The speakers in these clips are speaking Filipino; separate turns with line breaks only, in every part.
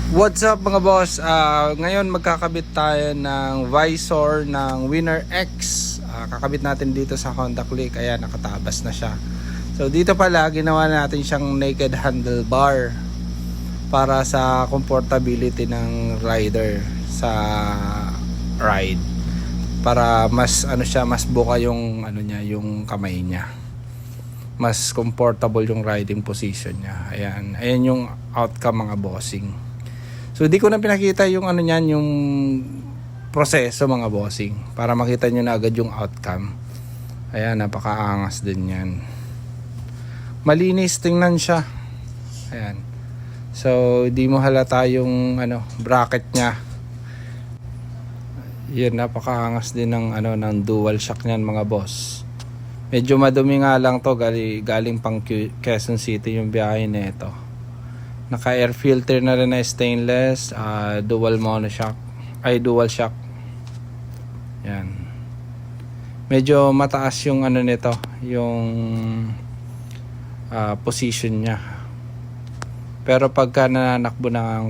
What's up mga boss? Ngayon magkakabit tayo ng visor ng Winner X. Kakabit natin dito sa Honda Click. Kaya nakatabas na siya. So dito pala ginawa natin siyang naked handlebar para sa comfortability ng rider sa ride. Para mas mas buka yung yung kamay niya. Mas comfortable yung riding position niya. Ayan yung outcome mga bossing. So di ko na pinakita yung yung proseso mga bossing para makita nyo na agad yung outcome. Ayan, napakaangas din yan. Malinis tingnan siya. Ayan. So di mo halata yung bracket niya. Yan, napakaangas din ng ng dual shock niyan mga boss. Medyo madumi nga lang to, galing pang Quezon City yung biyahe nito. Naka air filter na rin na stainless, dual monoshock, dual shock. Yan. Medyo mataas yung nito, yung position niya. Pero pagka nananakbo na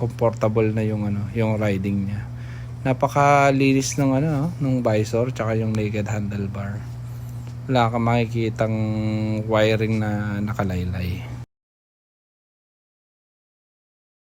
comfortable na yung riding niya. Napakalinis ng ng visor tsaka yung naked handlebar. Wala kang makikitang wiring na nakalaylay.